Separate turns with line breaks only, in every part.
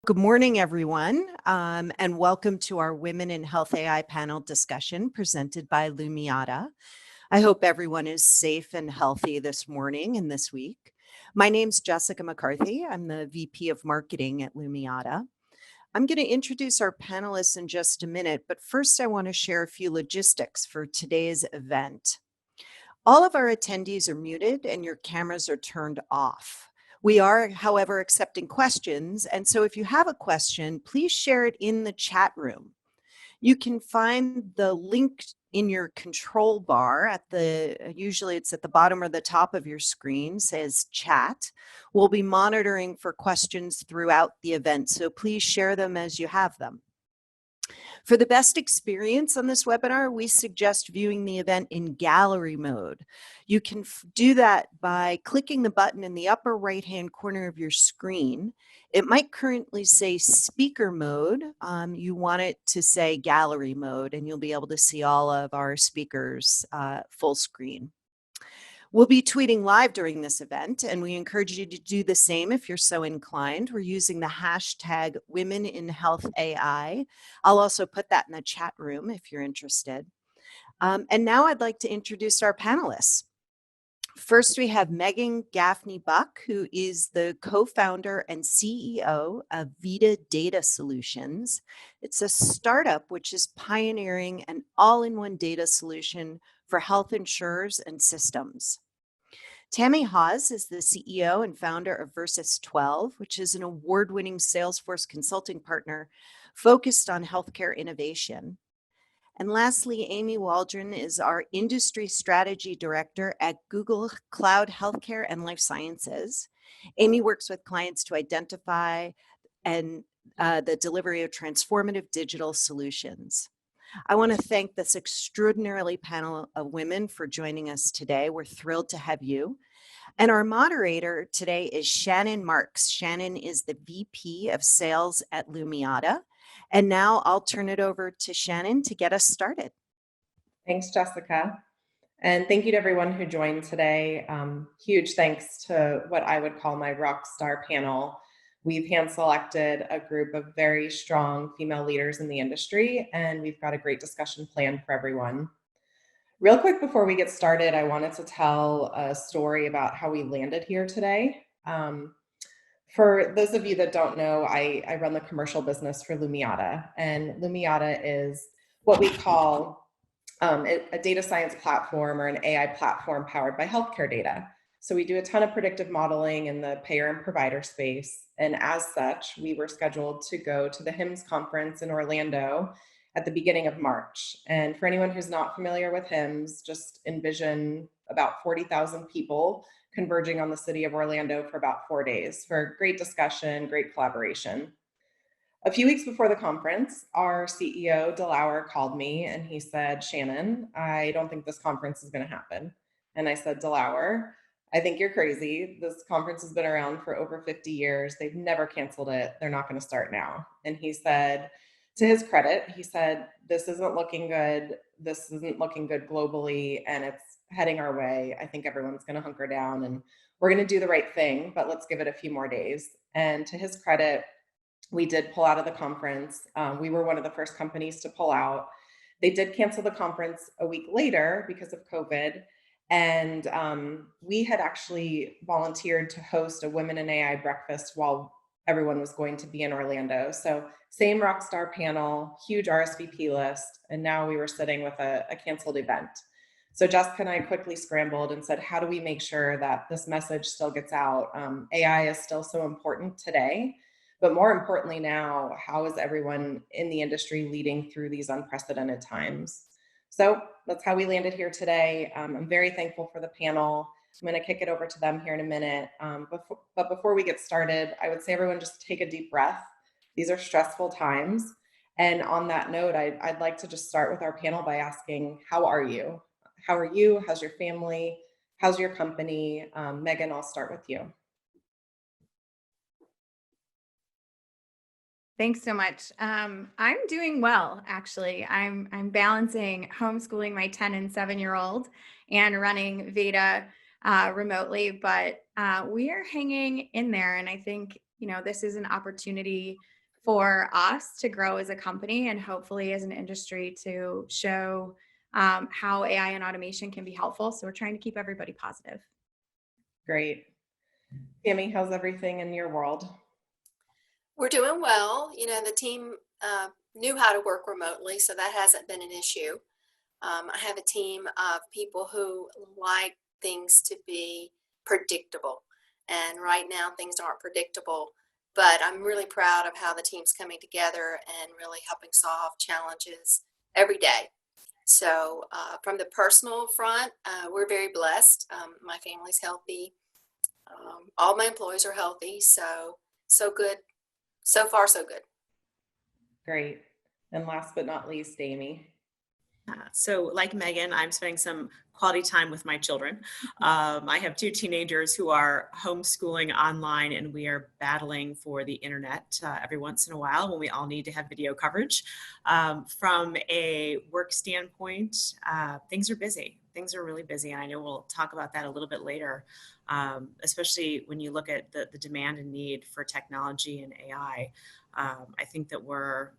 Good morning, everyone, and welcome to our Women in Health AI panel discussion presented by Lumiata. I hope everyone is safe and healthy this morning and this week. My name's Jessica McCarthy. I'm the VP of Marketing at Lumiata. I'm going to introduce our panelists in just a minute, but first I want to share a few logistics for today's event. All of our attendees are muted and your cameras are turned off. We are, however, accepting questions. And so if you have a question, please share it in the chat room. You can find the link in your control bar usually it's at the bottom or the top of your screen, says chat. We'll be monitoring for questions throughout the event, so please share them as you have them. For the best experience on this webinar, we suggest viewing the event in gallery mode. You can do that by clicking the button in the upper right-hand corner of your screen. It might currently say speaker mode. You want it to say gallery mode, and you'll be able to see all of our speakers full screen. We'll be tweeting live during this event, and we encourage you to do the same if you're so inclined. We're using the hashtag Women in Health AI. I'll also put that in the chat room if you're interested. And now I'd like to introduce our panelists. First, we have Meghan Gaffney Buck, who is the co-founder and CEO of VEDA Data Solutions. It's a startup which is pioneering an all-in-one data solution for health insurers and systems. Tammy Hawes is the CEO and founder of Versus 12, which is an award-winning Salesforce consulting partner focused on healthcare innovation. And lastly, Amy Waldron is our Industry Strategy Director at Google Cloud Healthcare and Life Sciences. Amy works with clients to identify and the delivery of transformative digital solutions. I want to thank this extraordinarily panel of women for joining us today. We're thrilled to have you. And our moderator today is Shannon Marques. Shannon is the VP of Sales at Lumiata. And now I'll turn it over to Shannon to get us started.
Thanks, Jessica. And thank you to everyone who joined today. Huge thanks to what I would call my rock star panel. We've hand-selected a group of very strong female leaders in the industry, and we've got a great discussion planned for everyone. Real quick before we get started, I wanted to tell a story about how we landed here today. For those of you that don't know, I run the commercial business for Lumiata, and Lumiata is what we call a data science platform or an AI platform powered by healthcare data. So we do a ton of predictive modeling in the payer and provider space. And as such, we were scheduled to go to the HIMSS conference in Orlando at the beginning of March. And for anyone who's not familiar with HIMSS, just envision about 40,000 people converging on the city of Orlando for about 4 days for great discussion, great collaboration. A few weeks before the conference, our CEO, DeLauer, called me and he said, "Shannon, I don't think this conference is going to happen." And I said, "DeLauer, I think you're crazy. This conference has been around for over 50 years. They've never canceled it. They're not going to start now." And he said, to his credit, he said, "This isn't looking good. This isn't looking good globally, and it's heading our way. I think everyone's going to hunker down and we're going to do the right thing, but let's give it a few more days." And to his credit, we did pull out of the conference. We were one of the first companies to pull out. They did cancel the conference a week later because of COVID. And we had actually volunteered to host a Women in AI breakfast while everyone was going to be in Orlando. So same rockstar panel, huge RSVP list. And now we were sitting with a canceled event. So Jessica and I quickly scrambled and said, how do we make sure that this message still gets out? AI is still so important today. But more importantly now, how is everyone in the industry leading through these unprecedented times? So that's how we landed here today. I'm very thankful for the panel. I'm going to kick it over to them here in a minute. But before we get started, I would say everyone just take a deep breath. These are stressful times. And on that note, I'd like to just start with our panel by asking, how are you? How are you? How's your family? How's your company? Meghan, I'll start with you.
Thanks so much. I'm doing well, actually. I'm balancing homeschooling my 10 and 7-year-old and running VEDA remotely, but we are hanging in there. And I think, this is an opportunity for us to grow as a company and hopefully as an industry to show how AI and automation can be helpful. So we're trying to keep everybody positive.
Great. Tammy, how's everything in your world?
We're doing well. The team knew how to work remotely, so that hasn't been an issue. I have a team of people who like things to be predictable. And right now, things aren't predictable. But I'm really proud of how the team's coming together and really helping solve challenges every day. So, from the personal front, we're very blessed. My family's healthy. All my employees are healthy. So good. So far, so good.
Great. And last but not least, Amy.
So like Megan, I'm spending some quality time with my children. I have 2 teenagers who are homeschooling online, and we are battling for the internet every once in a while when we all need to have video coverage. From a work standpoint, things are busy. Things are really busy, and I know we'll talk about that a little bit later, especially when you look at the demand and need for technology and AI. I think that we're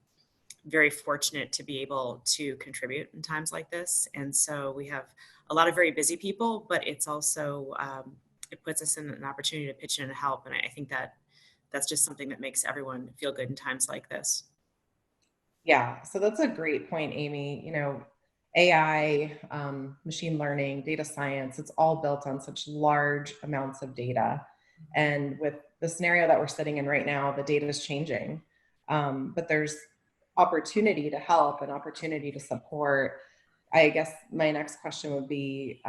very fortunate to be able to contribute in times like this. And so we have a lot of very busy people, but it's also, it puts us in an opportunity to pitch in and help. And I think that that's just something that makes everyone feel good in times like this.
Yeah, so that's a great point, Amy. AI, machine learning, data science, it's all built on such large amounts of data. And with the scenario that we're sitting in right now, the data is changing. But there's opportunity to help and opportunity to support. I guess my next question would be,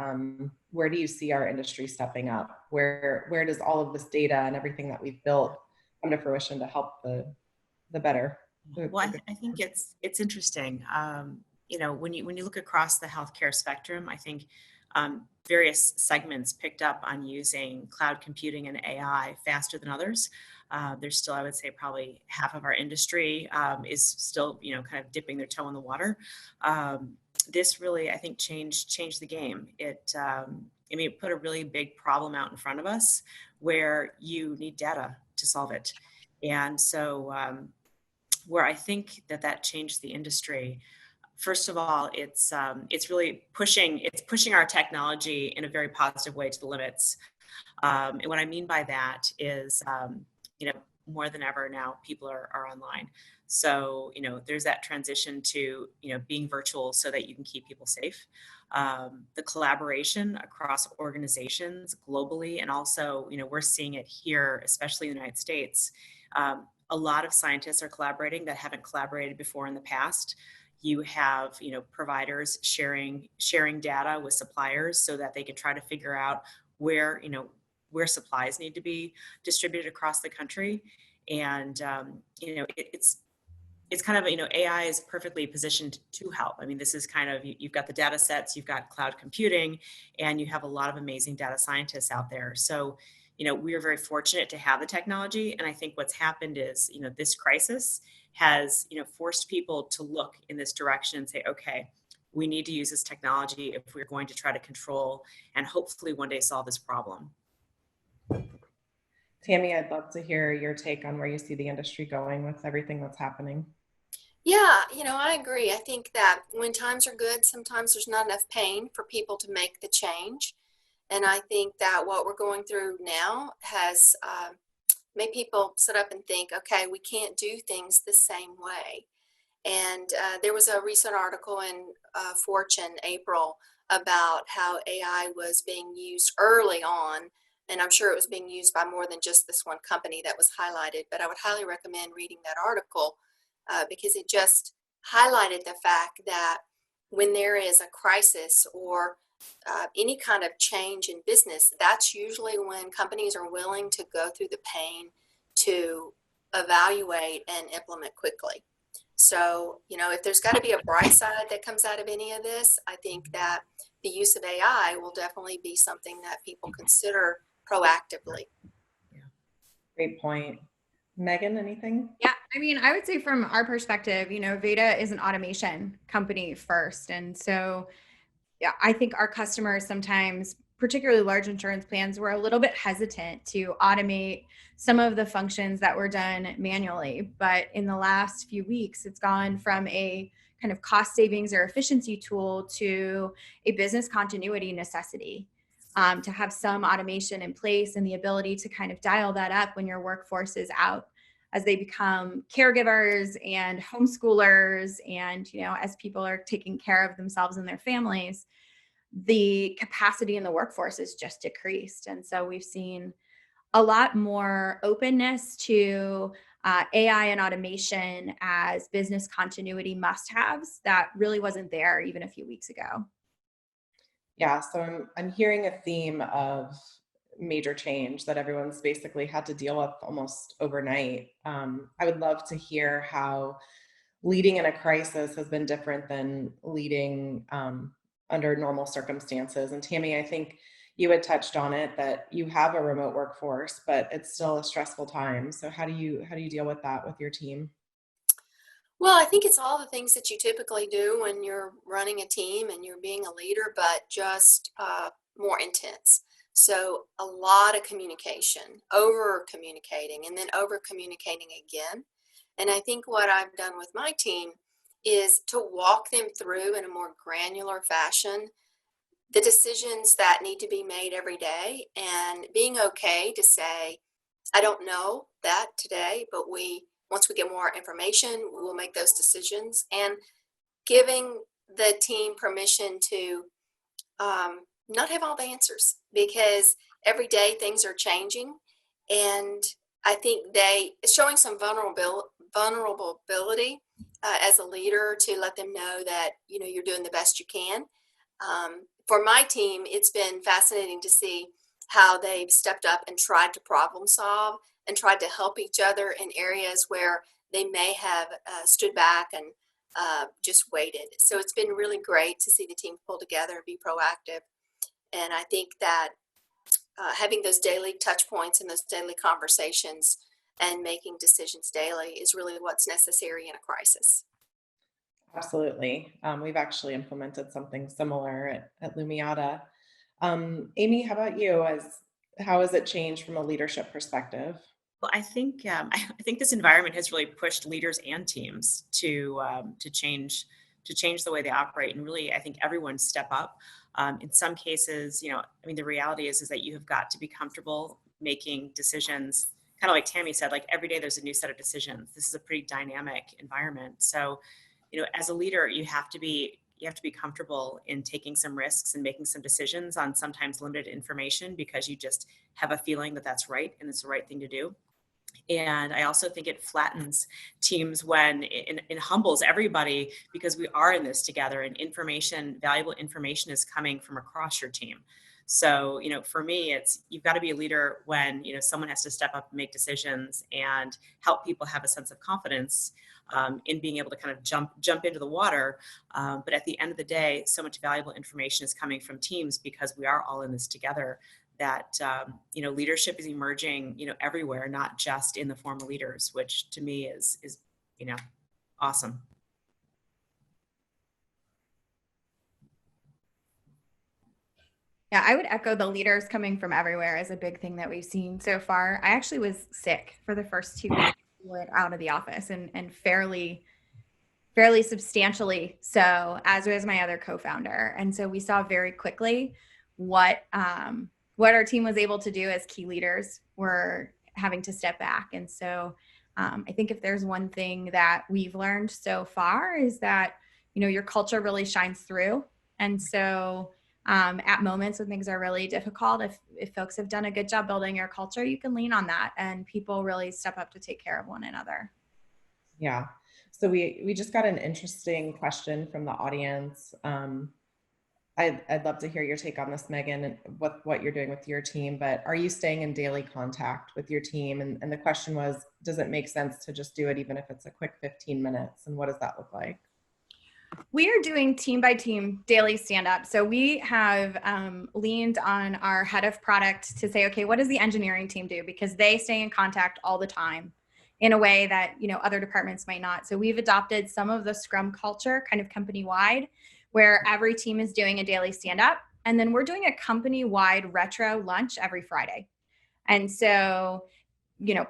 where do you see our industry stepping up? Where does all of this data and everything that we've built come to fruition to help the better?
Well, I think it's interesting. When you look across the healthcare spectrum, I think various segments picked up on using cloud computing and AI faster than others. There's still, I would say, probably half of our industry is still, kind of dipping their toe in the water. This really, I think, changed the game. It put a really big problem out in front of us where you need data to solve it. And so where I think that changed the industry, first of all, it's really pushing our technology in a very positive way to the limits. And what I mean by that is, more than ever now, people are online. So, there's that transition to, being virtual so that you can keep people safe. The collaboration across organizations globally, and also, we're seeing it here, especially in the United States. A lot of scientists are collaborating that haven't collaborated before in the past. You have, providers sharing data with suppliers so that they can try to figure out where supplies need to be distributed across the country. And, it's kind of, AI is perfectly positioned to help. I mean, this is kind of, you've got the data sets, you've got cloud computing, and you have a lot of amazing data scientists out there. So, we are very fortunate to have the technology. And I think what's happened is, this crisis has, forced people to look in this direction and say, okay, we need to use this technology if we're going to try to control and hopefully one day solve this problem.
Tammy, I'd love to hear your take on where you see the industry going with everything that's happening.
Yeah, I agree. I think that when times are good, sometimes there's not enough pain for people to make the change. And I think that what we're going through now has made people sit up and think, okay, we can't do things the same way. And there was a recent article in Fortune, April, about how AI was being used early on. And I'm sure it was being used by more than just this one company that was highlighted. But I would highly recommend reading that article because it just highlighted the fact that when there is a crisis or any kind of change in business, that's usually when companies are willing to go through the pain to evaluate and implement quickly. So, if there's got to be a bright side that comes out of any of this, I think that the use of AI will definitely be something that people consider proactively.
Yeah. Great point. Megan, anything?
Yeah, I would say from our perspective, VEDA is an automation company first. And so, yeah, I think our customers sometimes particularly large insurance plans, were a little bit hesitant to automate some of the functions that were done manually. But in the last few weeks, it's gone from a kind of cost savings or efficiency tool to a business continuity necessity, to have some automation in place and the ability to kind of dial that up when your workforce is out, as they become caregivers and homeschoolers, and, you know, as people are taking care of themselves and their families, the capacity in the workforce is just decreased. And so we've seen a lot more openness to AI and automation as business continuity must-haves that really wasn't there even a few weeks ago.
Yeah, so I'm hearing a theme of major change that everyone's basically had to deal with almost overnight. I would love to hear how leading in a crisis has been different than leading under normal circumstances. And Tammy, I think you had touched on it, that you have a remote workforce, but it's still a stressful time. So how do you deal with that with your team?
Well, I think it's all the things that you typically do when you're running a team and you're being a leader, but just more intense. So a lot of communication, over communicating, and then over communicating again. And I think what I've done with my team is to walk them through in a more granular fashion the decisions that need to be made every day, and being okay to say, I don't know that today, but once we get more information, we'll make those decisions, and giving the team permission to not have all the answers, because every day things are changing. And I think it's showing some vulnerability as a leader, to let them know that, you know, you're doing the best you can. For my team, it's been fascinating to see how they've stepped up and tried to problem solve and tried to help each other in areas where they may have stood back and just waited. So it's been really great to see the team pull together and be proactive. And I think that having those daily touch points and those daily conversations and making decisions daily is really what's necessary in a crisis.
Absolutely. We've actually implemented something similar at Lumiata. Amy, how about you? How has it changed from a leadership perspective?
Well, I think this environment has really pushed leaders and teams to change the way they operate, and really, I think everyone step up. In some cases, you know, I mean, the reality is that you have got to be comfortable making decisions. Kind of like Tammy said, like every day there's a new set of decisions. This is a pretty dynamic environment, so you know, as a leader, you have to be comfortable in taking some risks and making some decisions on sometimes limited information, because you just have a feeling that that's right and it's the right thing to do. And I also think it flattens teams when it humbles everybody, because we are in this together, and valuable information is coming from across your team. So, you know, for me, you've got to be a leader when, you know, someone has to step up and make decisions and help people have a sense of confidence in being able to kind of jump into the water. But at the end of the day, so much valuable information is coming from teams, because we are all in this together. That you know, leadership is emerging, you know, everywhere, not just in the formal leaders, which to me is you know, awesome.
Yeah, I would echo the leaders coming from everywhere as a big thing that we've seen so far. I actually was sick for the first 2 weeks out of the office, and fairly substantially so, as was my other co-founder. And so we saw very quickly what our team was able to do as key leaders were having to step back. And so I think if there's one thing that we've learned so far, is that, you know, your culture really shines through. And so at moments when things are really difficult, if folks have done a good job building your culture, you can lean on that, and people really step up to take care of one another.
Yeah. So we just got an interesting question from the audience. I'd love to hear your take on this, Meghan, and what you're doing with your team. But are you staying in daily contact with your team? And the question was, does it make sense to just do it, even if it's a quick 15 minutes? And what does that look like?
We are doing team by team daily stand-up. So we have leaned on our head of product to say, okay, what does the engineering team do? Because they stay in contact all the time in a way that, you know, other departments might not. So we've adopted some of the Scrum culture kind of company-wide, where every team is doing a daily stand-up, And then we're doing a company-wide retro lunch every Friday. And so,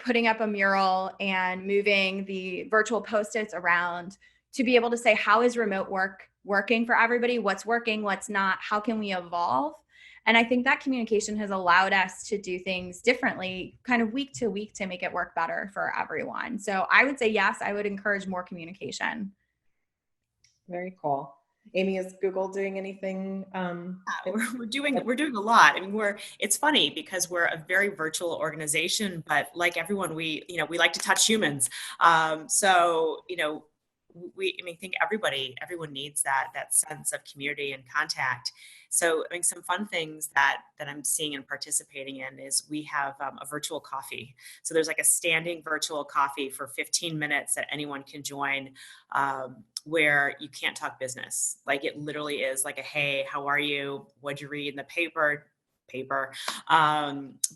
putting up a mural and moving the virtual Post-its around to be able to say, how is remote work working for everybody? What's working, what's not? How can we evolve? And I think that communication has allowed us to do things differently, kind of week to week, to make it work better for everyone. So I would say, yes, I would encourage more communication.
Very cool. Amy, is Google doing anything?
We're doing a lot. I mean, it's funny because we're a very virtual organization, but like everyone, we like to touch humans. So, I think everyone needs that sense of community and contact. So, I mean, some fun things that I'm seeing and participating in is we have a virtual coffee. So there's like a standing virtual coffee for 15 minutes that anyone can join, where you can't talk business. Like, it literally is like a, hey, how are you? What'd you read in the paper?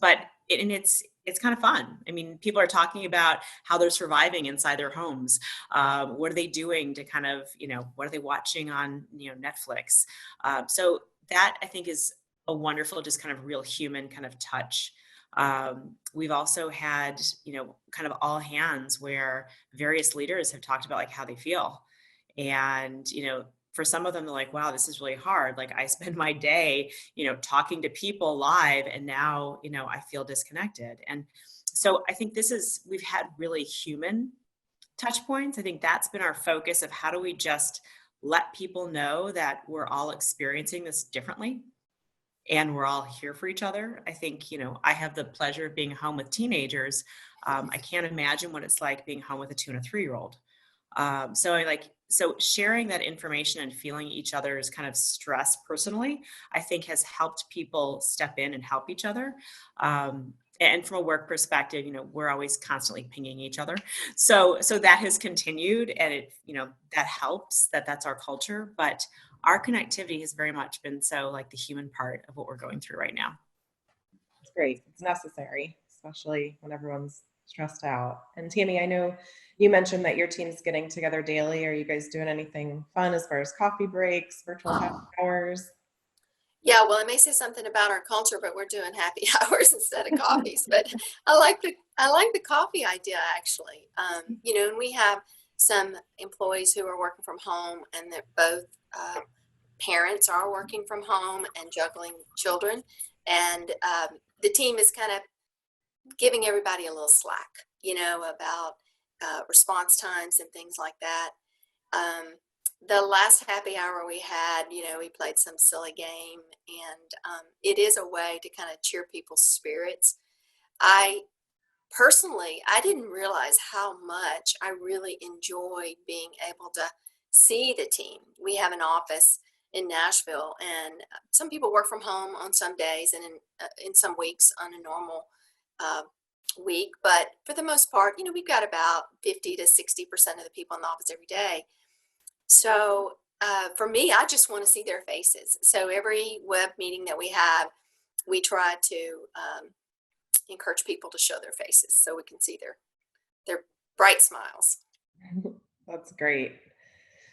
But it's kind of fun. I mean, people are talking about how they're surviving inside their homes. What are they doing to kind of, what are they watching on, Netflix? So that, I think, is a wonderful, just kind of real human kind of touch. We've also had, kind of all hands where various leaders have talked about like how they feel. And, for some of them, they're like, wow, this is really hard. Like, I spend my day, talking to people live, and now, I feel disconnected. And so I think we've had really human touch points. I think that's been our focus of how do we just let people know that we're all experiencing this differently and we're all here for each other. I think, I have the pleasure of being home with teenagers. I can't imagine what it's like being home with a 2 and a 3-year-old. So sharing that information and feeling each other's kind of stress personally, I think has helped people step in and help each other. And from a work perspective, we're always constantly pinging each other. So that has continued, and it, that helps, that's our culture, but our connectivity has very much been so like the human part of what we're going through right now.
It's great. It's necessary, especially when everyone's stressed out. And Tammy, I know you mentioned that your team's getting together daily. Are you guys doing anything fun as far as coffee breaks, virtual happy hours?
Yeah, well, I may say something about our culture, but we're doing happy hours instead of coffees. But I like the coffee idea, actually. And we have some employees who are working from home, and that both parents are working from home and juggling children, and the team is kind of giving everybody a little slack, about response times and things like that. The last happy hour we had, we played some silly game, and it is a way to kind of cheer people's spirits. I didn't realize how much I really enjoyed being able to see the team. We have an office in Nashville, and some people work from home on some days, and in some weeks on a normal week. But for the most part, we've got about 50 to 60% of the people in the office every day. So for me, I just want to see their faces. So every web meeting that we have, we try to encourage people to show their faces so we can see their bright smiles.
That's great.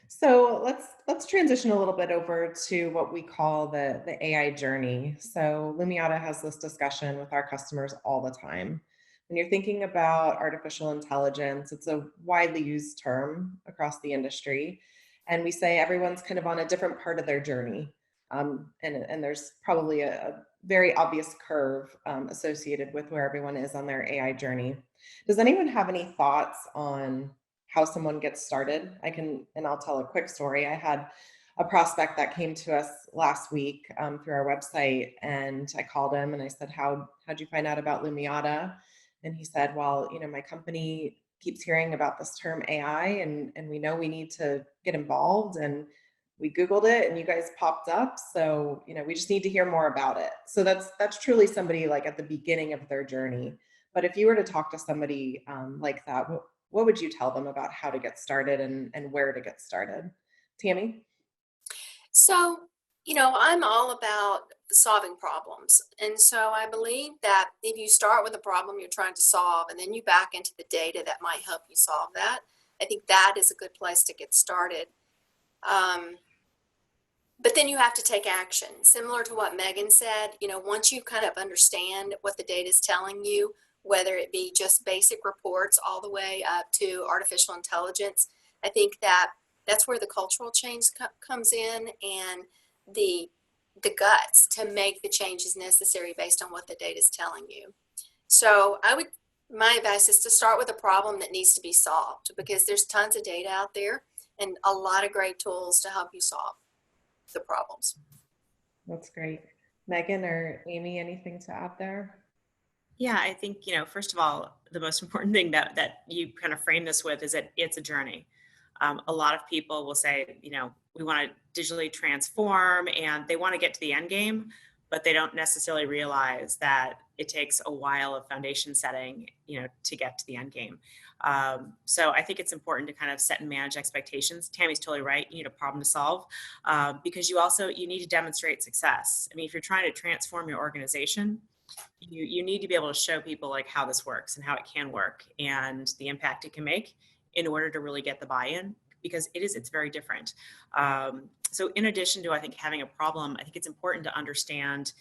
So let's transition a little bit over to what we call the AI journey. So Lumiata has this discussion with our customers all the time. When you're thinking about artificial intelligence, it's a widely used term across the industry. And we say everyone's kind of on a different part of their journey. And there's probably a very obvious curve associated with where everyone is on their AI journey. Does anyone have any thoughts on how someone gets started? I'll tell a quick story. I had a prospect that came to us last week through our website, and I called him and I said, how'd you find out about Lumiata? And he said, well, my company keeps hearing about this term AI, and we know we need to get involved, and we Googled it and you guys popped up. So, we just need to hear more about it. So that's truly somebody like at the beginning of their journey. But if you were to talk to somebody like that, what would you tell them about how to get started and where to get started? Tammy?
So, I'm all about solving problems. And so I believe that if you start with a problem you're trying to solve and then you back into the data that might help you solve that, I think that is a good place to get started. But then you have to take action. Similar to what Megan said, once you kind of understand what the data is telling you, whether it be just basic reports all the way up to artificial intelligence, I think that's where the cultural change comes in, and the guts to make the changes necessary based on what the data is telling you. So my advice is to start with a problem that needs to be solved, because there's tons of data out there and a lot of great tools to help you solve the problems.
That's great. Megan or Amy, anything to add there?
Yeah, I think, first of all, the most important thing that you kind of frame this with is that it's a journey. A lot of people will say, we want to digitally transform, and they want to get to the end game, but they don't necessarily realize that it takes a while of foundation setting, to get to the end game. So I think it's important to kind of set and manage expectations. Tammy's totally right. You need a problem to solve, because you need to demonstrate success. I mean, if you're trying to transform your organization, you need to be able to show people like how this works and how it can work and the impact it can make in order to really get the buy-in, because it's very different. So in addition to, I think, having a problem, I think it's important to understand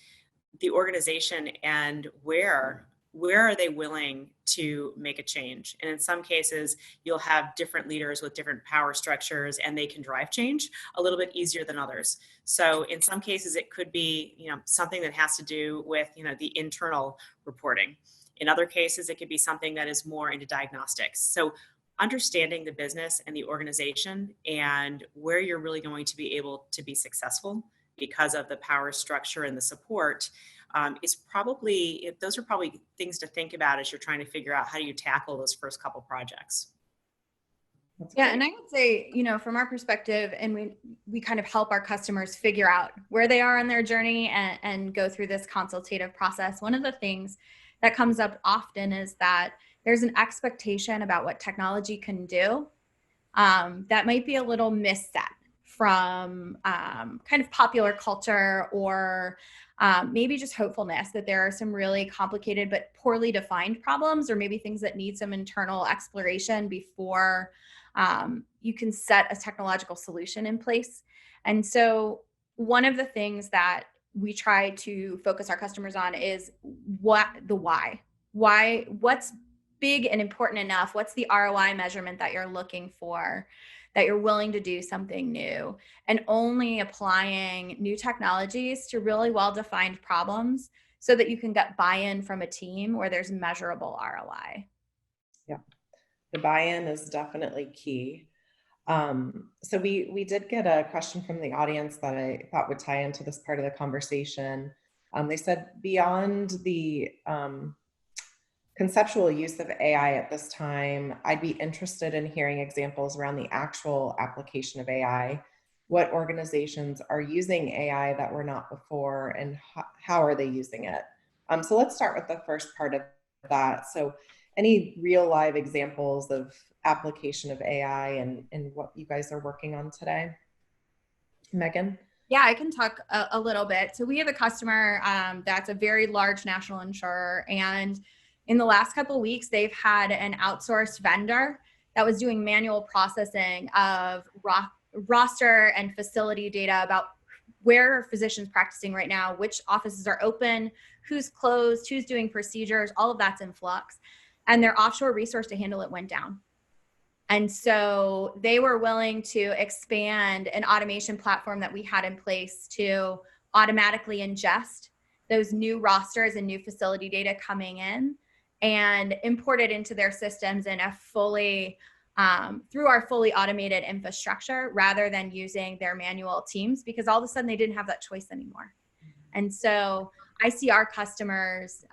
the organization and where are they willing to make a change. And in some cases, you'll have different leaders with different power structures, and they can drive change a little bit easier than others. So in some cases, it could be, something that has to do with, the internal reporting. In other cases, it could be something that is more into diagnostics. So understanding the business and the organization and where you're really going to be able to be successful because of the power structure and the support those are probably things to think about as you're trying to figure out how do you tackle those first couple projects.
Yeah, and I would say, from our perspective, and we kind of help our customers figure out where they are on their journey and go through this consultative process. One of the things that comes up often is that there's an expectation about what technology can do that might be a little misset from kind of popular culture, or maybe just hopefulness that there are some really complicated but poorly defined problems, or maybe things that need some internal exploration before you can set a technological solution in place. And so one of the things that we try to focus our customers on is why, what's big and important enough, what's the ROI measurement that you're looking for, that you're willing to do something new, and only applying new technologies to really well-defined problems so that you can get buy-in from a team where there's measurable ROI.
Yeah, the buy-in is definitely key. So we did get a question from the audience that I thought would tie into this part of the conversation. They said, beyond the conceptual use of AI at this time, I'd be interested in hearing examples around the actual application of AI. What organizations are using AI that were not before, and how are they using it? So let's start with the first part of that. So any real live examples of application of AI and what you guys are working on today? Megan?
Yeah, I can talk a little bit. So we have a customer that's a very large national insurer, and in the last couple of weeks, they've had an outsourced vendor that was doing manual processing of roster and facility data about where are physicians practicing right now, which offices are open, who's closed, who's doing procedures, all of that's in flux. And their offshore resource to handle it went down. And so they were willing to expand an automation platform that we had in place to automatically ingest those new rosters and new facility data coming in and import it into their systems in a fully, through our fully automated infrastructure, rather than using their manual teams, because all of a sudden they didn't have that choice anymore. And so I see our customers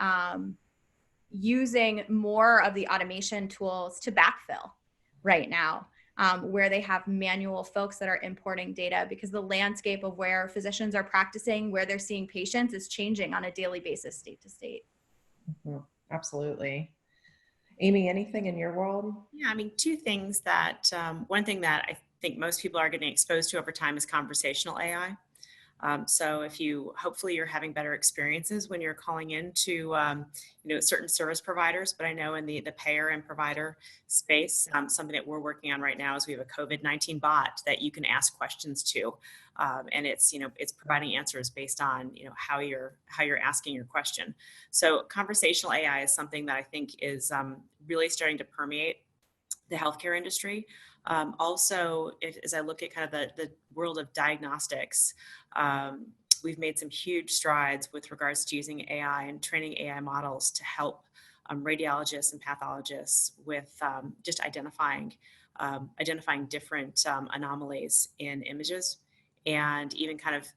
using more of the automation tools to backfill right now, where they have manual folks that are importing data, because the landscape of where physicians are practicing, where they're seeing patients, is changing on a daily basis, state to state.
Mm-hmm. Absolutely. Amy, anything in your world?
Yeah, I mean, two things that, one thing that I think most people are getting exposed to over time is conversational AI. So if hopefully you're having better experiences when you're calling in to, certain service providers, but I know in the payer and provider space, something that we're working on right now is we have a COVID-19 bot that you can ask questions to. And it's providing answers based on, how you're asking your question. So conversational AI is something that I think is really starting to permeate the healthcare industry. Also, as I look at kind of the world of diagnostics, we've made some huge strides with regards to using AI and training AI models to help radiologists and pathologists with just identifying different anomalies in images, and even kind of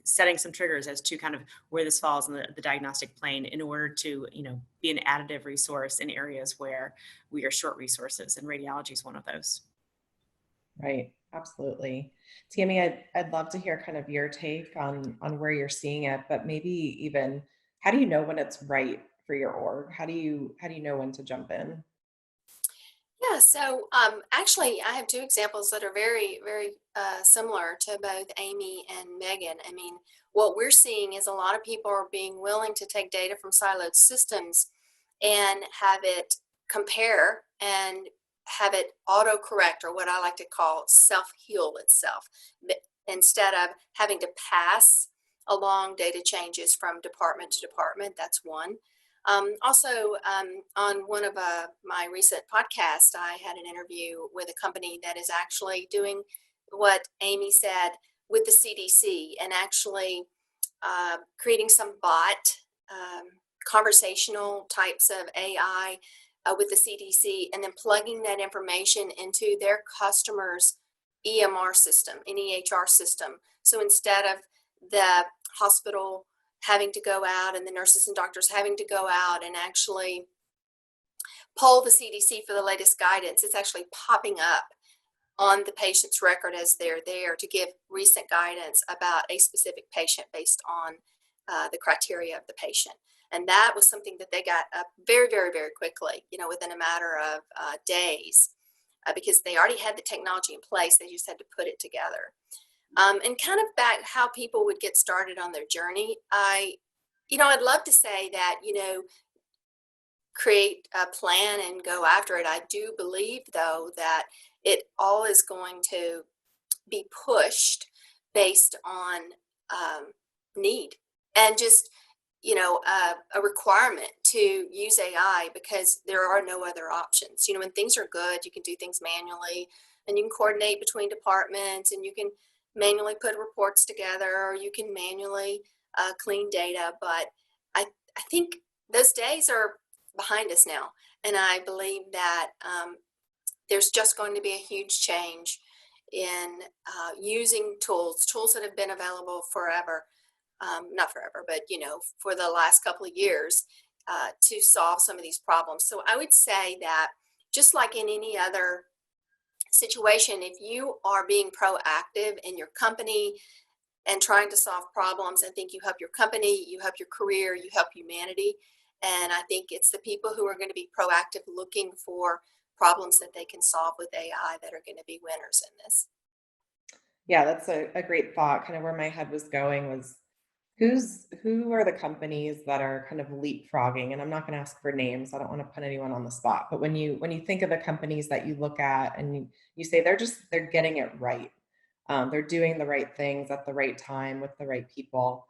setting some triggers as to kind of where this falls in the diagnostic plane in order to be an additive resource in areas where we are short resources, and radiology is one of those.
Right. Absolutely. Tammy, I'd love to hear kind of your take on where you're seeing it, but maybe even how do you know when it's right for your org? How do you know when to jump in?
Yeah, so actually, I have two examples that are very, very similar to both Amy and Megan. I mean, what we're seeing is a lot of people are being willing to take data from siloed systems and have it compare and have it autocorrect, or what I like to call self-heal itself, instead of having to pass along data changes from department to department. That's one. Also, on one of my recent podcasts, I had an interview with a company that is actually doing what Amy said with the CDC, and actually creating some bot conversational types of AI with the CDC, and then plugging that information into their customers' EMR system, an EHR system. So instead of the hospital having to go out and the nurses and doctors having to go out and actually poll the CDC for the latest guidance, it's actually popping up on the patient's record as they're there to give recent guidance about a specific patient based on the criteria of the patient. And that was something that they got up very, very, very quickly, within a matter of days, because they already had the technology in place. They just had to put it together. And kind of back how people would get started on their journey. I'd love to say that, create a plan and go after it. I do believe, though, that it all is going to be pushed based on need, and just, a requirement to use AI, because there are no other options. When things are good, you can do things manually, and you can coordinate between departments, and you can manually put reports together, or you can manually clean data. But I think those days are behind us now. And I believe that there's just going to be a huge change in using tools that have been available forever, not forever, but, for the last couple of years to solve some of these problems. So I would say that, just like in any other situation, if you are being proactive in your company and trying to solve problems, I think you help your company, you help your career, you help humanity. And I think it's the people who are going to be proactive, looking for problems that they can solve with AI, that are going to be winners in this.
Yeah, that's a great thought. Kind of where my head was going was who are the companies that are kind of leapfrogging? And I'm not going to ask for names. I don't want to put anyone on the spot. But when you think of the companies that you look at and you say they're getting it right, they're doing the right things at the right time with the right people.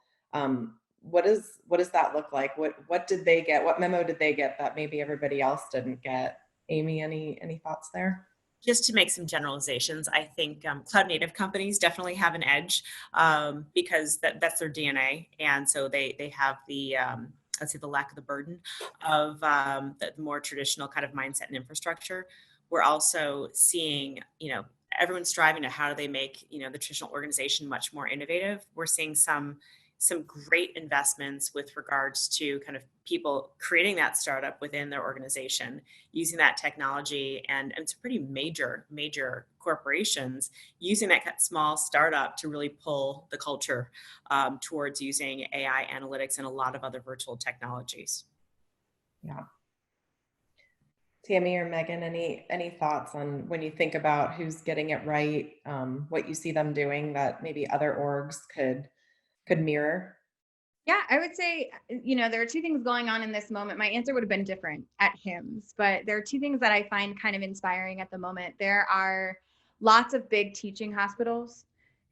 What does that look like? What did they get? What memo did they get that maybe everybody else didn't get? Amy, any thoughts there?
Just to make some generalizations, I think cloud native companies definitely have an edge because that's their DNA. And so they have the, let's say, the lack of the burden of the more traditional kind of mindset and infrastructure. We're also seeing, everyone's striving to how do they make, the traditional organization much more innovative. We're seeing some great investments with regards to kind of people creating that startup within their organization, using that technology, and some pretty major corporations using that small startup to really pull the culture towards using AI analytics and a lot of other virtual technologies.
Yeah. Tammy or Megan, any thoughts on when you think about who's getting it right, what you see them doing that maybe other orgs could could mirror?
Yeah, I would say, there are two things going on in this moment. My answer would have been different at HIMSS, but there are two things that I find kind of inspiring at the moment. There are lots of big teaching hospitals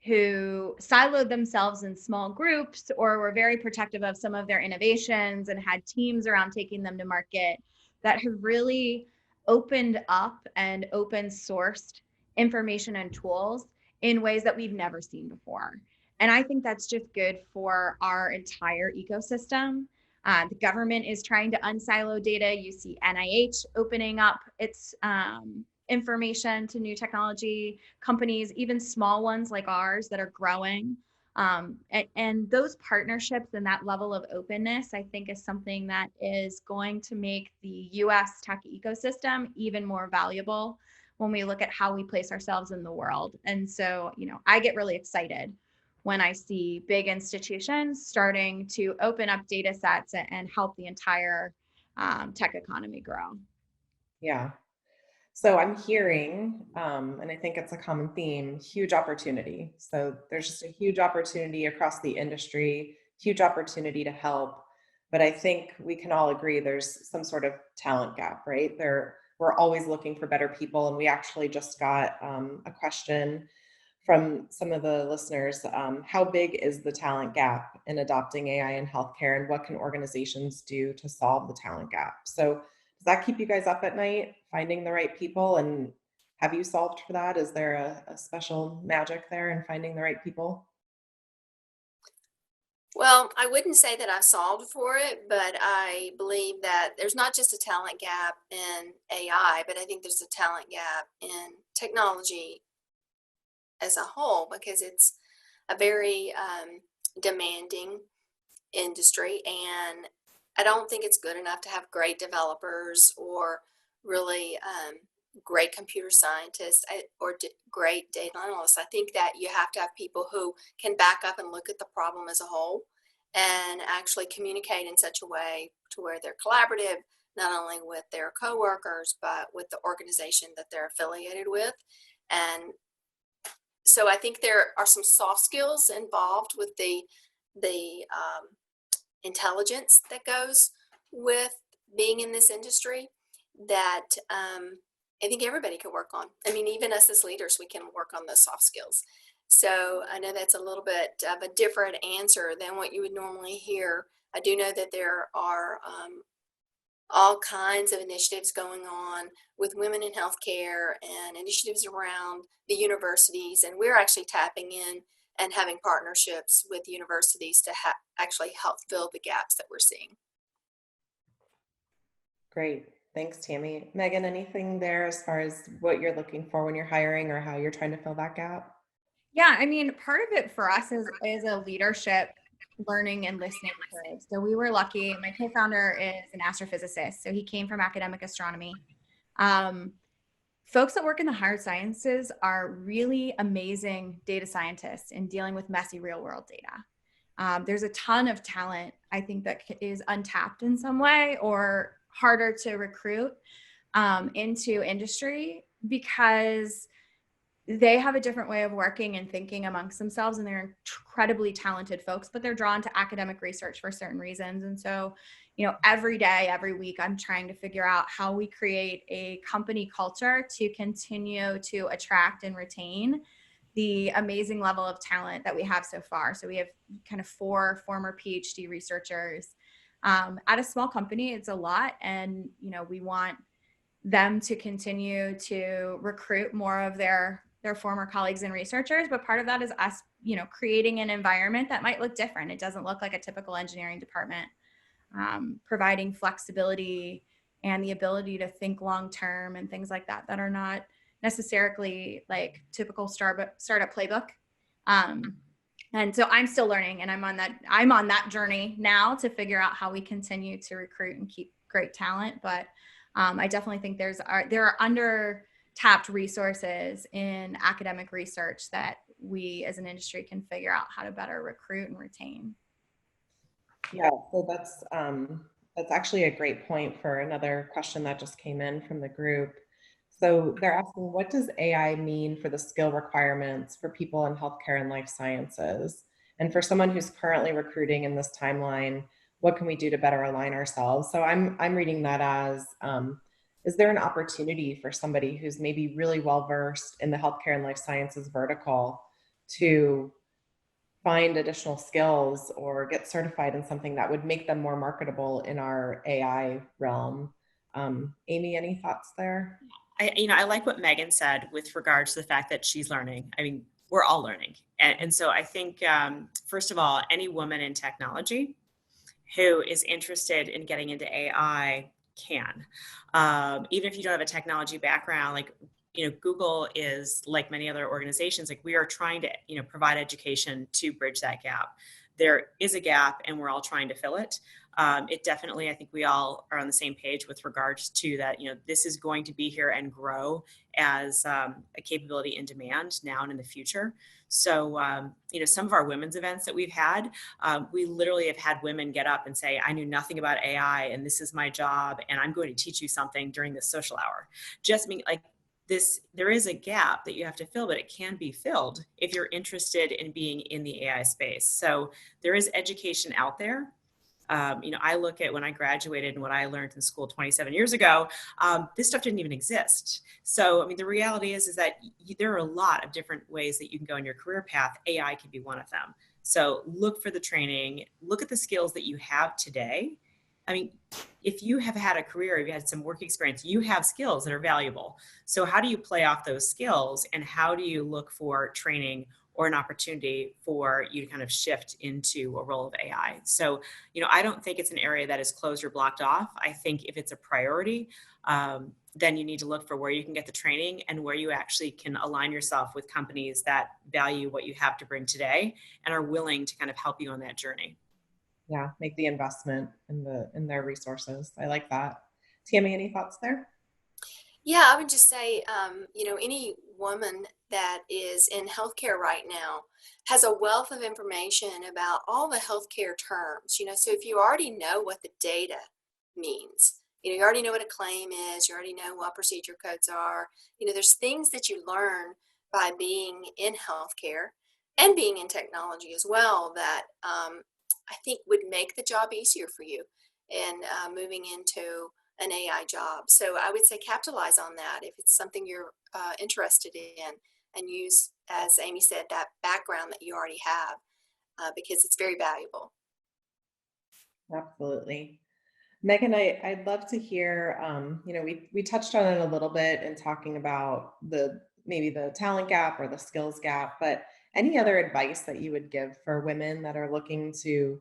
who siloed themselves in small groups or were very protective of some of their innovations and had teams around taking them to market that have really opened up and open sourced information and tools in ways that we've never seen before. And I think that's just good for our entire ecosystem. The government is trying to unsilo data. You see NIH opening up its information to new technology companies, even small ones like ours that are growing. And those partnerships and that level of openness, I think, is something that is going to make the US tech ecosystem even more valuable when we look at how we place ourselves in the world. And so, I get really excited when I see big institutions starting to open up data sets and help the entire tech economy grow.
Yeah. So I'm hearing, and I think it's a common theme, huge opportunity. So there's just a huge opportunity across the industry, huge opportunity to help. But I think we can all agree there's some sort of talent gap, right? We're always looking for better people. And we actually just got a question from some of the listeners. How big is the talent gap in adopting AI in healthcare, and what can organizations do to solve the talent gap? So does that keep you guys up at night, finding the right people? And have you solved for that? Is there a special magic there in finding the right people?
Well, I wouldn't say that I've solved for it, but I believe that there's not just a talent gap in AI, but I think there's a talent gap in technology as a whole, because it's a very demanding industry, and I don't think it's good enough to have great developers or really great computer scientists or great data analysts. I think that you have to have people who can back up and look at the problem as a whole and actually communicate in such a way to where they're collaborative, not only with their coworkers, but with the organization that they're affiliated with. And so I think there are some soft skills involved with the intelligence that goes with being in this industry that I think everybody can work on. I mean, even us as leaders, we can work on those soft skills. So I know that's a little bit of a different answer than what you would normally hear. I do know that there are all kinds of initiatives going on with women in healthcare and initiatives around the universities. And we're actually tapping in and having partnerships with universities to actually help fill the gaps that we're seeing.
Great. Thanks, Tammy. Megan, anything there as far as what you're looking for when you're hiring or how you're trying to fill that gap?
Yeah, I mean, part of it for us is a leadership learning and listening curve. So we were lucky. My co-founder is an astrophysicist, so he came from academic astronomy. Folks that work in the hard sciences are really amazing data scientists in dealing with messy real world data. There's a ton of talent, I think, that is untapped in some way or harder to recruit into industry because they have a different way of working and thinking amongst themselves, and they're incredibly talented folks, but they're drawn to academic research for certain reasons. And so, every day, every week, I'm trying to figure out how we create a company culture to continue to attract and retain the amazing level of talent that we have so far. So we have kind of 4 former PhD researchers. At a small company, it's a lot. And, we want them to continue to recruit more of their former colleagues and researchers. But part of that is us, creating an environment that might look different. It doesn't look like a typical engineering department, providing flexibility and the ability to think long-term and things like that are not necessarily like typical startup playbook. And so I'm still learning, and I'm on that journey now to figure out how we continue to recruit and keep great talent. But I definitely think there are under-tapped resources in academic research that we as an industry can figure out how to better recruit and retain.
Yeah, so that's actually a great point for another question that just came in from the group. So they're asking, what does AI mean for the skill requirements for people in healthcare and life sciences? And for someone who's currently recruiting in this timeline, what can we do to better align ourselves? So I'm reading that as, is there an opportunity for somebody who's maybe really well versed in the healthcare and life sciences vertical to find additional skills or get certified in something that would make them more marketable in our AI realm? Amy, any thoughts there?
I like what Meghan said with regards to the fact that she's learning. I mean, we're all learning. And so I think, first of all, any woman in technology who is interested in getting into AI can. Even if you don't have a technology background, like, Google is like many other organizations, like we are trying to, provide education to bridge that gap. There is a gap and we're all trying to fill it. It definitely, I think we all are on the same page with regards to that, this is going to be here and grow as a capability in demand now and in the future. So, some of our women's events that we've had, we literally have had women get up and say, I knew nothing about AI and this is my job and I'm going to teach you something during this social hour. Just being like, there is a gap that you have to fill, but it can be filled if you're interested in being in the AI space. So there is education out there. I look at when I graduated and what I learned in school 27 years ago, this stuff didn't even exist. So, the reality is that there are a lot of different ways that you can go in your career path. AI can be one of them. So look for the training, look at the skills that you have today. If you have had a career, if you had some work experience, you have skills that are valuable. So how do you play off those skills and how do you look for training or an opportunity for you to kind of shift into a role of AI? So, I don't think it's an area that is closed or blocked off. I think if it's a priority, then you need to look for where you can get the training and where you actually can align yourself with companies that value what you have to bring today and are willing to kind of help you on that journey.
Yeah, make the investment in their resources. I like that. Tammy, any thoughts there?
Yeah, I would just say, any woman that is in healthcare right now has a wealth of information about all the healthcare terms. So if you already know what the data means, you already know what a claim is, you already know what procedure codes are. There's things that you learn by being in healthcare and being in technology as well that I think would make the job easier for you and moving into an AI job. So I would say capitalize on that if it's something you're interested in and use, as Amy said, that background that you already have because it's very valuable.
Absolutely. Meghan, I'd love to hear, we touched on it a little bit in talking about maybe the talent gap or the skills gap, but any other advice that you would give for women that are looking to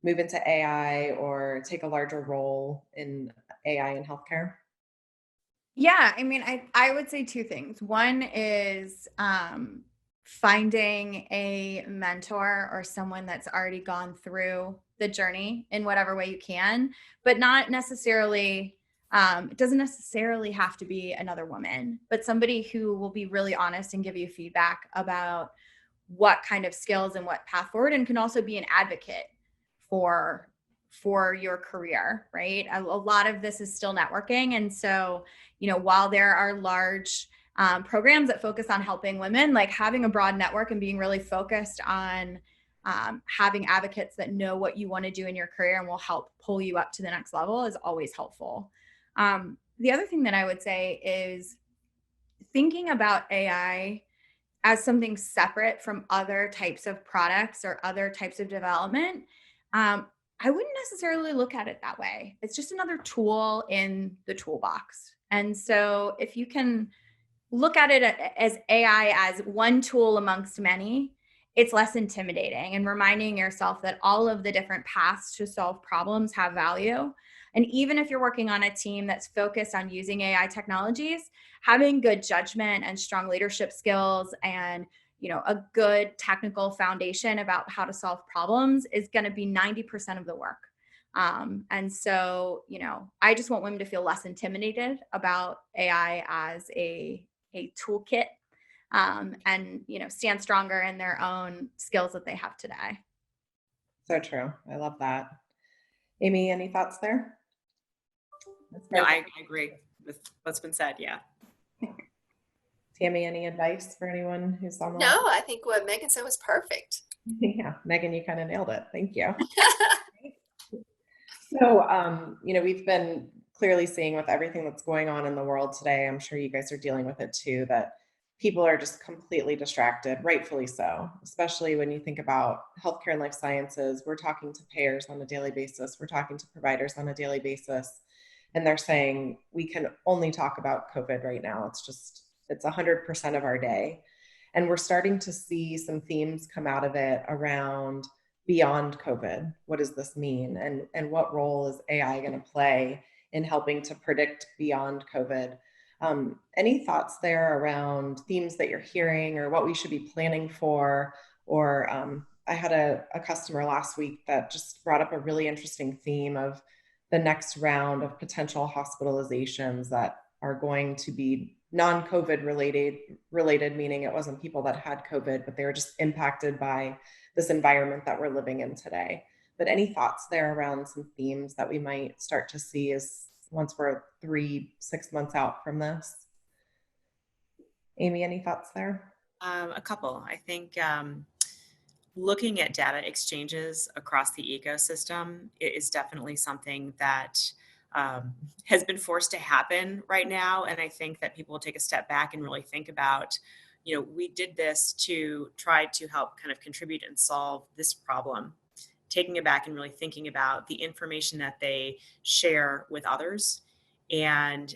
move into AI or take a larger role in AI in healthcare?
Yeah, I would say two things. One is finding a mentor or someone that's already gone through the journey in whatever way you can, but not necessarily, it doesn't necessarily have to be another woman, but somebody who will be really honest and give you feedback about what kind of skills and what path forward, and can also be an advocate for your career, right? A lot of this is still networking. And so, while there are large programs that focus on helping women, like having a broad network and being really focused on having advocates that know what you want to do in your career and will help pull you up to the next level is always helpful. The other thing that I would say is thinking about AI as something separate from other types of products or other types of development. I wouldn't necessarily look at it that way. It's just another tool in the toolbox. And so if you can look at it as AI as one tool amongst many, it's less intimidating, and reminding yourself that all of the different paths to solve problems have value. And even if you're working on a team that's focused on using AI technologies, having good judgment and strong leadership skills and a good technical foundation about how to solve problems is going to be 90% of the work. And so, I just want women to feel less intimidated about AI as a toolkit, and, stand stronger in their own skills that they have today.
So true. I love that. Amy, any thoughts there?
No, I agree with what's been said. Yeah.
Tammy, any advice for anyone who's on the
No, I think what Meghan said was perfect.
Yeah, Megan, you kind of nailed it. Thank you. So, we've been clearly seeing with everything that's going on in the world today, I'm sure you guys are dealing with it too, that people are just completely distracted, rightfully so, especially when you think about healthcare and life sciences. We're talking to payers on a daily basis, we're talking to providers on a daily basis, and they're saying we can only talk about COVID right now. It's 100% of our day. And we're starting to see some themes come out of it around beyond COVID. What does this mean? And what role is AI going to play in helping to predict beyond COVID? Any thoughts there around themes that you're hearing or what we should be planning for? Or I had a customer last week that just brought up a really interesting theme of the next round of potential hospitalizations that are going to be non-COVID related, meaning it wasn't people that had COVID, but they were just impacted by this environment that we're living in today. But any thoughts there around some themes that we might start to see as once we're 3-6 months out from this? Amy, any thoughts there?
A couple. I think looking at data exchanges across the ecosystem is definitely something that has been forced to happen right now. And I think that people will take a step back and really think about, we did this to try to help kind of contribute and solve this problem, taking it back and really thinking about the information that they share with others. And,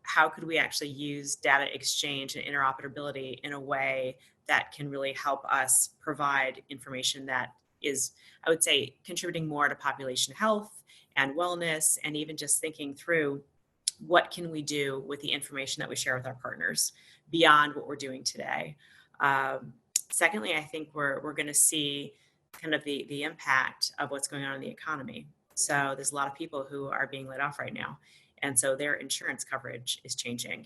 how could we actually use data exchange and interoperability in a way that can really help us provide information that is, I would say, contributing more to population health and wellness, and even just thinking through what can we do with the information that we share with our partners beyond what we're doing today. Secondly, I think we're going to see kind of the impact of what's going on in the economy. So there's a lot of people who are being laid off right now. And so their insurance coverage is changing.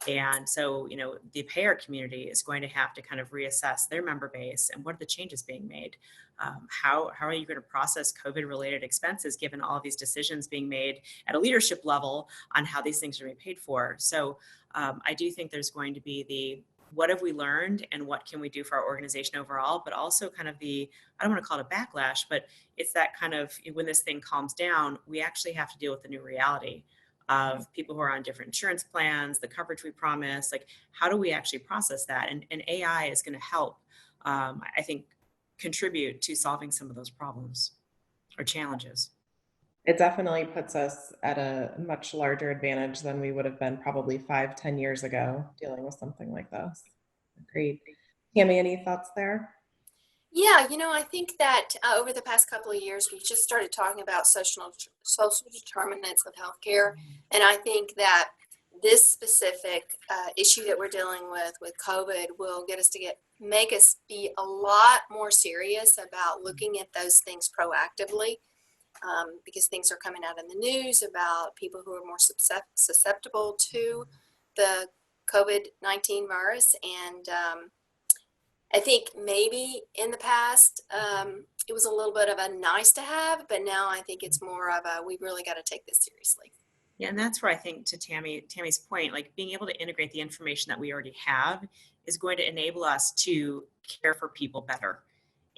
And so, the payer community is going to have to kind of reassess their member base and what are the changes being made. How are you going to process COVID-related expenses given all of these decisions being made at a leadership level on how these things are being paid for? So I do think there's going to be what have we learned and what can we do for our organization overall, but also kind of I don't want to call it a backlash, but it's that kind of, when this thing calms down, we actually have to deal with the new reality of people who are on different insurance plans, the coverage we promise, like how do we actually process that? And AI is going to help, I think, contribute to solving some of those problems or challenges.
It definitely puts us at a much larger advantage than we would have been probably 5-10 years ago dealing with something like this. Agreed. Tammy, any thoughts there?
Yeah, I think that over the past couple of years, we've just started talking about social determinants of healthcare. And I think that this specific issue that we're dealing with COVID will make us be a lot more serious about looking at those things proactively, because things are coming out in the news about people who are more susceptible to the COVID-19 virus. And I think maybe in the past, it was a little bit of a nice to have, but now I think it's more of we really got to take this seriously.
Yeah, and that's where I think, to Tammy's point, like being able to integrate the information that we already have is going to enable us to care for people better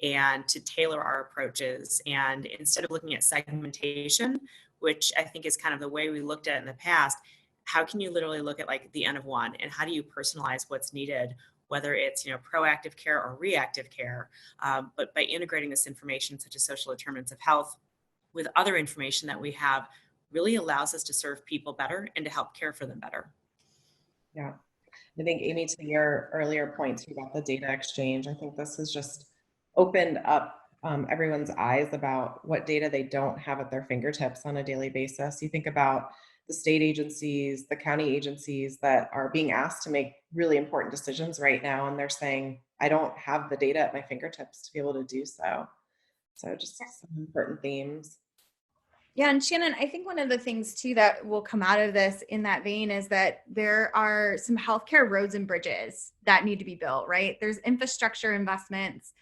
and to tailor our approaches. And instead of looking at segmentation, which I think is kind of the way we looked at it in the past, how can you literally look at like the N of one, and how do you personalize what's needed, whether it's proactive care or reactive care, but by integrating this information such as social determinants of health with other information that we have really allows us to serve people better and to help care for them better.
Yeah. I think, Amy, to your earlier points about the data exchange, I think this has just opened up everyone's eyes about what data they don't have at their fingertips on a daily basis. You think about the state agencies, the county agencies that are being asked to make really important decisions right now, and they're saying, I don't have the data at my fingertips to be able to do so. So just some important themes.
Yeah, and Shannon, I think one of the things too that will come out of this in that vein is that there are some healthcare roads and bridges that need to be built, right? There's infrastructure investments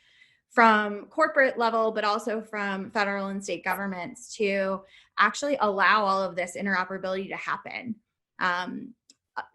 from corporate level, but also from federal and state governments to actually allow all of this interoperability to happen.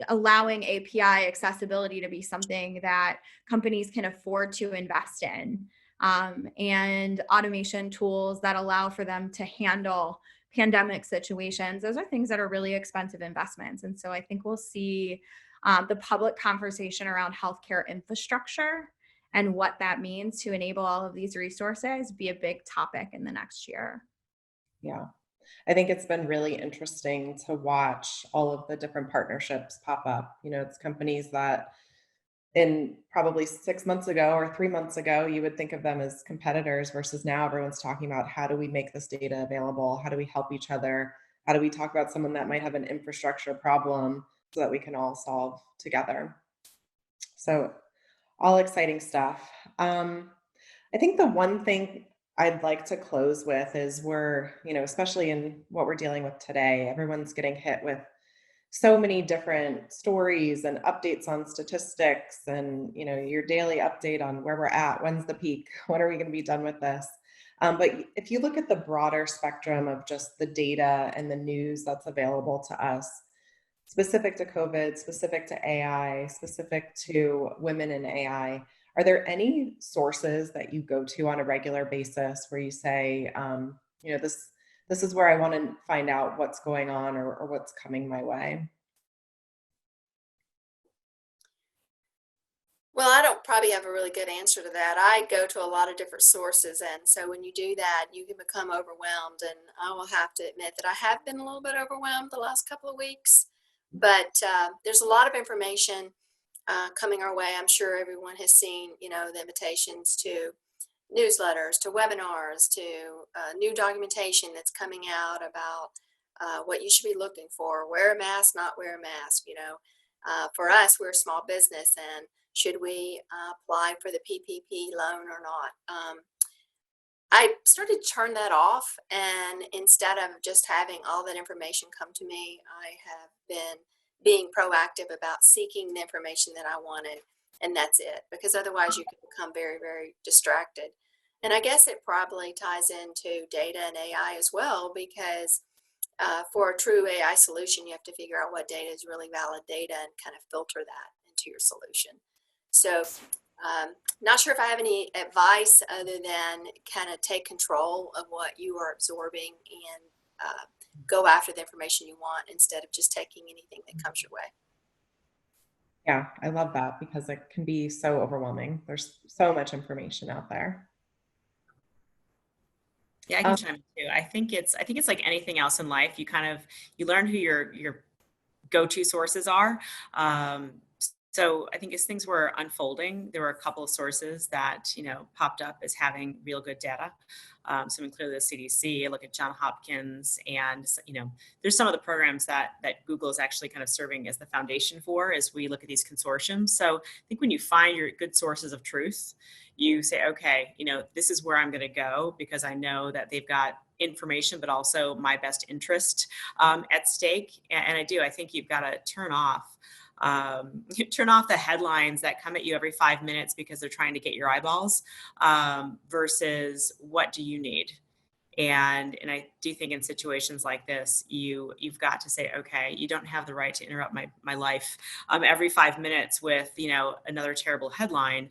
Allowing API accessibility to be something that companies can afford to invest in. and automation tools that allow for them to handle pandemic situations. Those are things that are really expensive investments. And so I think we'll see the public conversation around healthcare infrastructure and what that means to enable all of these resources be a big topic in the next year.
Yeah. I think it's been really interesting to watch all of the different partnerships pop up. It's companies that in probably 6 months ago or 3 months ago, you would think of them as competitors versus now everyone's talking about how do we make this data available? How do we help each other? How do we talk about someone that might have an infrastructure problem so that we can all solve together? So all exciting stuff. I think the one thing I'd like to close with is especially in what we're dealing with today, everyone's getting hit with so many different stories and updates on statistics and, your daily update on where we're at, when's the peak, when are we going to be done with this? But if you look at the broader spectrum of just the data and the news that's available to us, specific to COVID, specific to AI, specific to women in AI, are there any sources that you go to on a regular basis where you say, this is where I want to find out what's going on or what's coming my way?
Well, I don't probably have a really good answer to that. I go to a lot of different sources, and so when you do that, you can become overwhelmed. And I will have to admit that I have been a little bit overwhelmed the last couple of weeks, but there's a lot of information coming our way. I'm sure everyone has seen, the invitations to newsletters, to webinars, to new documentation that's coming out about what you should be looking for. Wear a mask, not wear a mask. For us, we're a small business, and should we apply for the PPP loan or not? I started to turn that off, and instead of just having all that information come to me, I have been being proactive about seeking the information that I wanted, and that's it. Because otherwise, you can become very, very distracted. And I guess it probably ties into data and AI as well, because for a true AI solution, you have to figure out what data is really valid data and kind of filter that into your solution. So not sure if I have any advice other than kind of take control of what you are absorbing and go after the information you want instead of just taking anything that comes your way.
Yeah, I love that because it can be so overwhelming. There's so much information out there.
Yeah, I can chime in too. I think it's like anything else in life. You learn who your go-to sources are. So I think as things were unfolding, there were a couple of sources that, popped up as having real good data. So clearly the CDC, I look at Johns Hopkins, and, there's some of the programs that Google is actually kind of serving as the foundation for as we look at these consortiums. So I think when you find your good sources of truth, you say, okay, this is where I'm going to go because I know that they've got information, but also my best interest at stake. And I think you've got to turn off the headlines that come at you every 5 minutes because they're trying to get your eyeballs versus what do you need? And I do think in situations like this, you've got to say, okay, you don't have the right to interrupt my life every 5 minutes with, another terrible headline.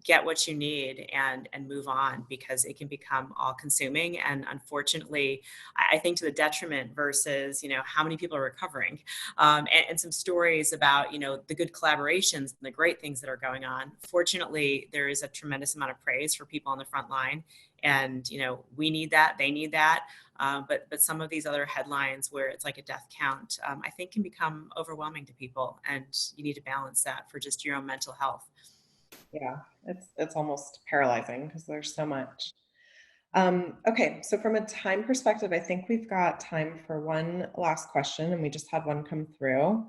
Get what you need and move on because it can become all consuming. And unfortunately, I think to the detriment versus, how many people are recovering and some stories about, the good collaborations and the great things that are going on. Fortunately, there is a tremendous amount of praise for people on the front line. And, we need that, they need that. But some of these other headlines where it's like a death count, I think can become overwhelming to people. And you need to balance that for just your own mental health.
Yeah, it's almost paralyzing because there's so much. Okay, so from a time perspective, I think we've got time for one last question, and we just had one come through.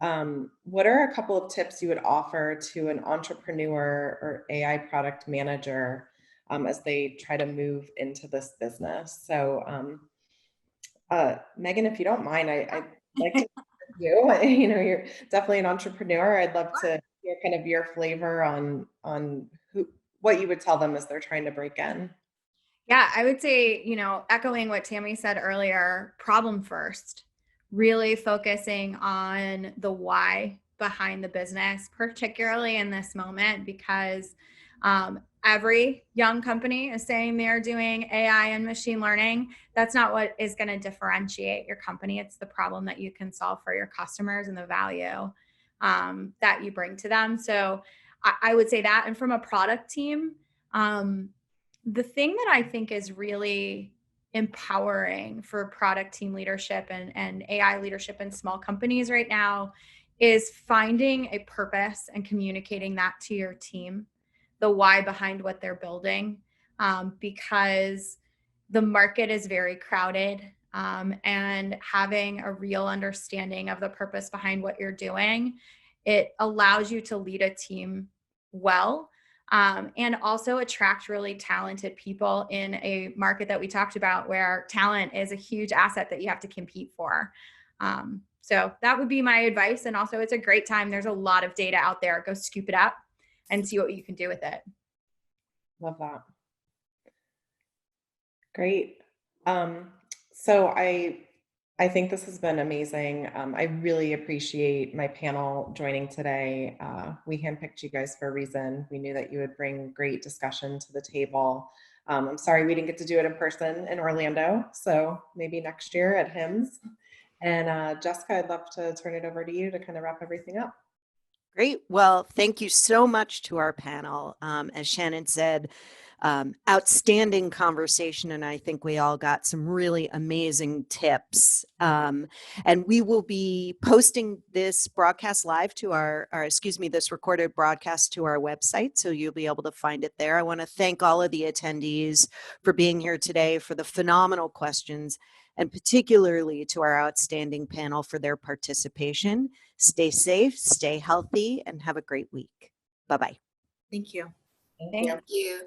What are a couple of tips you would offer to an entrepreneur or AI product manager as they try to move into this business? So, Meghan, if you don't mind, I'd like to you. You're definitely an entrepreneur. I'd love to hear kind of your flavor on what you would tell them as they're trying to break in.
Yeah, I would say, echoing what Tammy said earlier, problem first, really focusing on the why behind the business, particularly in this moment, because Every young company is saying they're doing AI and machine learning. That's not what is going to differentiate your company. It's the problem that you can solve for your customers and the value that you bring to them. So I would say that. And from a product team, the thing that I think is really empowering for product team leadership and AI leadership in small companies right now is finding a purpose and communicating that to your team, the why behind what they're building, because the market is very crowded, and having a real understanding of the purpose behind what you're doing, it allows you to lead a team well, and also attract really talented people in a market that we talked about where talent is a huge asset that you have to compete for. So that would be my advice. And also, it's a great time. There's a lot of data out there. Go scoop it up and see what you can do with it.
Love that. Great. So I think this has been amazing. I really appreciate my panel joining today. We handpicked you guys for a reason. We knew that you would bring great discussion to the table. I'm sorry we didn't get to do it in person in Orlando, so maybe next year at HIMSS. And Jessica, I'd love to turn it over to you to kind of wrap everything up.
Great. Well, thank you so much to our panel. As Shannon said, outstanding conversation, and I think we all got some really amazing tips. And we will be posting this broadcast live to this recorded broadcast to our website, so you'll be able to find it there. I want to thank all of the attendees for being here today, for the phenomenal questions, and particularly to our outstanding panel for their participation. Stay safe, stay healthy, and have a great week. Bye-bye.
Thank you.
Thank you.
Thank you.